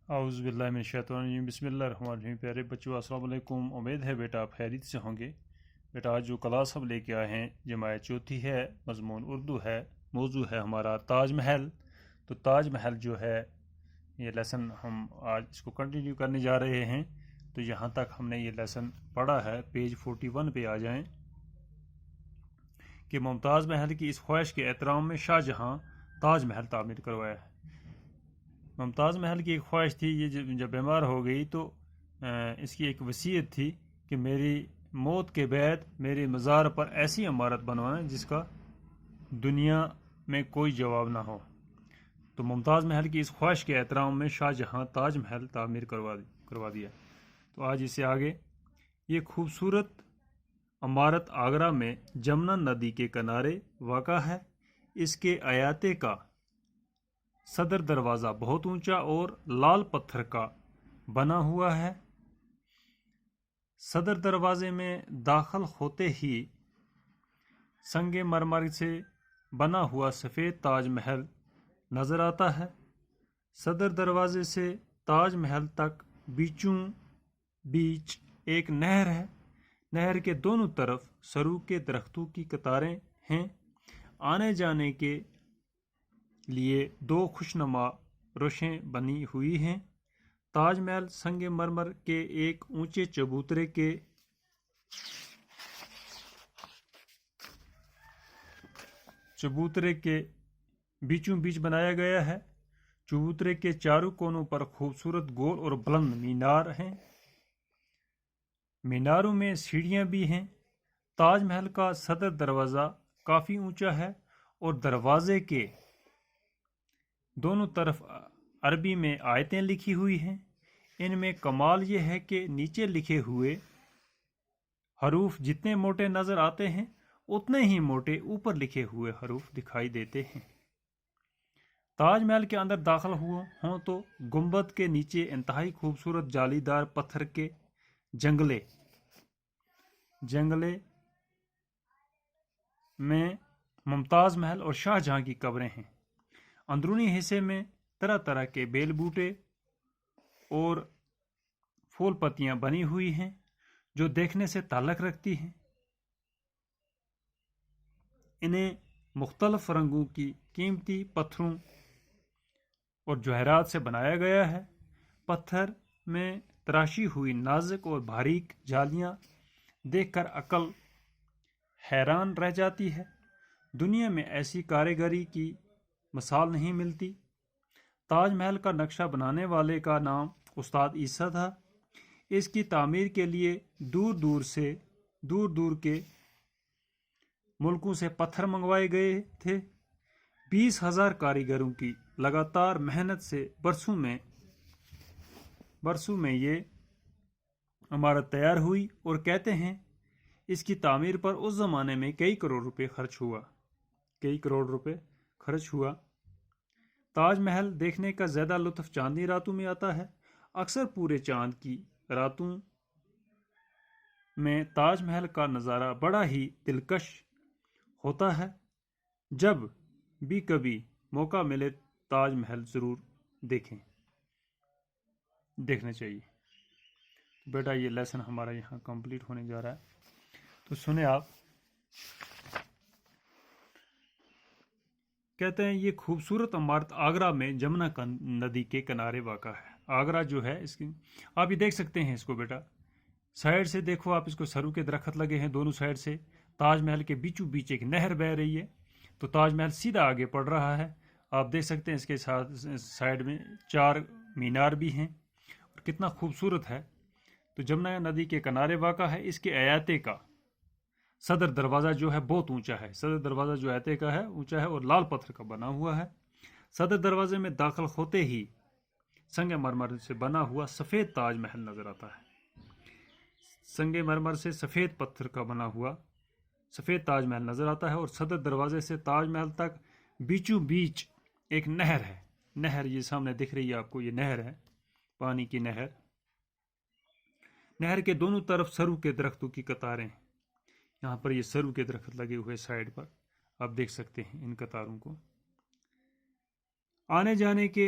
اعوذ باللہ من الشیطان الرجیم، بسم اللہ الرحمن الرحیم۔ پیارے بچوں السلام علیکم، امید ہے بیٹا آپ خیریت سے ہوں گے۔ بیٹا آج جو کلاس ہم لے کے آئے ہیں جماعت چوتھی ہے، مضمون اردو ہے، موضوع ہے ہمارا تاج محل۔ تو تاج محل جو ہے یہ لیسن ہم آج اس کو کنٹینیو کرنے جا رہے ہیں۔ تو یہاں تک ہم نے یہ لیسن پڑھا ہے، پیج 41 پہ آ جائیں کہ ممتاز محل کی اس خواہش کے احترام میں شاہ جہاں تاج محل تعمیر کروایا ہے۔ ممتاز محل کی ایک خواہش تھی، یہ جب بیمار ہو گئی تو اس کی ایک وصیت تھی کہ میری موت کے بعد میرے مزار پر ایسی عمارت بنوائیں جس کا دنیا میں کوئی جواب نہ ہو۔ تو ممتاز محل کی اس خواہش کے احترام میں شاہ جہاں تاج محل تعمیر کروا دیا۔ تو آج اسے آگے، یہ خوبصورت عمارت آگرہ میں جمنا ندی کے کنارے واقع ہے۔ اس کے احاطے کا صدر دروازہ بہت اونچا اور لال پتھر کا بنا ہوا ہے۔ صدر دروازے میں داخل ہوتے ہی سنگ مرمر سے بنا ہوا سفید تاج محل نظر آتا ہے۔ صدر دروازے سے تاج محل تک بیچوں بیچ ایک نہر ہے۔ نہر کے دونوں طرف سرو کے درختوں کی قطاریں ہیں۔ آنے جانے کے لیے دو خوشنما روشیں بنی ہوئی ہیں۔ تاج محل سنگ مرمر کے ایک اونچے چبوترے کے بیچوں بیچ بنایا گیا ہے۔ چبوترے کے چاروں کونوں پر خوبصورت گول اور بلند مینار ہیں۔ میناروں میں سیڑھیاں بھی ہیں۔ تاج محل کا صدر دروازہ کافی اونچا ہے اور دروازے کے دونوں طرف عربی میں آیتیں لکھی ہوئی ہیں۔ ان میں کمال یہ ہے کہ نیچے لکھے ہوئے حروف جتنے موٹے نظر آتے ہیں اتنے ہی موٹے اوپر لکھے ہوئے حروف دکھائی دیتے ہیں۔ تاج محل کے اندر داخل ہوں تو گنبد کے نیچے انتہائی خوبصورت جالی دار پتھر کے جنگلے میں ممتاز محل اور شاہ جہاں کی قبریں ہیں۔ اندرونی حصے میں طرح طرح کے بیل بوٹے اور پھول پتیاں بنی ہوئی ہیں جو دیکھنے سے تعلق رکھتی ہیں۔ انہیں مختلف رنگوں کی قیمتی پتھروں اور جواہرات سے بنایا گیا ہے۔ پتھر میں تراشی ہوئی نازک اور باریک جالیاں دیکھ کر عقل حیران رہ جاتی ہے۔ دنیا میں ایسی کاریگری کی مثال نہیں ملتی۔ تاج محل کا نقشہ بنانے والے کا نام استاد عیسیٰ تھا۔ اس کی تعمیر کے لیے دور دور کے ملکوں سے پتھر منگوائے گئے تھے۔ 20,000 کاریگروں کی لگاتار محنت سے برسوں میں یہ عمارت تیار ہوئی، اور کہتے ہیں اس کی تعمیر پر اس زمانے میں کئی کروڑ روپے خرچ ہوا۔ تاج محل دیکھنے کا زیادہ لطف چاندنی راتوں میں آتا ہے۔ اکثر پورے چاند کی راتوں میں تاج محل کا نظارہ بڑا ہی دلکش ہوتا ہے۔ جب بھی کبھی موقع ملے تاج محل ضرور دیکھنا چاہیے۔ بیٹا یہ لیسن ہمارا یہاں کمپلیٹ ہونے جا رہا ہے، تو سنیں آپ۔ کہتے ہیں یہ خوبصورت عمارت آگرہ میں جمنا ندی کے کنارے واقع ہے۔ آگرہ جو ہے اس کی آپ یہ دیکھ سکتے ہیں اس کو بیٹا، سائڈ سے دیکھو آپ اس کو، سرو کے درخت لگے ہیں دونوں سائڈ سے۔ تاج محل کے بیچوں بیچ ایک نہر بہ رہی ہے، تو تاج محل سیدھا آگے پڑ رہا ہے۔ آپ دیکھ سکتے ہیں اس کے ساتھ سائڈ میں 4 مینار بھی ہیں، اور کتنا خوبصورت ہے۔ تو جمنا ندی کے کنارے واقع ہے۔ اس کے احاطے کا صدر دروازہ جو ہے بہت اونچا ہے۔ صدر دروازہ جو احاطے کا ہے اونچا ہے اور لال پتھر کا بنا ہوا ہے۔ صدر دروازے میں داخل ہوتے ہی سنگ مرمر سے بنا ہوا سفید تاج محل نظر آتا ہے۔ سنگ مرمر سے سفید پتھر کا بنا ہوا سفید تاج محل نظر آتا ہے، اور صدر دروازے سے تاج محل تک بیچوں بیچ ایک نہر ہے۔ نہر یہ سامنے دکھ رہی ہے آپ کو، یہ نہر ہے، پانی کی نہر۔ نہر کے دونوں طرف سرو کے درختوں کی قطاریں ہیں۔ یہاں پر یہ سرو کے درخت لگے ہوئے سائڈ پر آپ دیکھ سکتے ہیں ان قطاروں کو۔ آنے جانے کے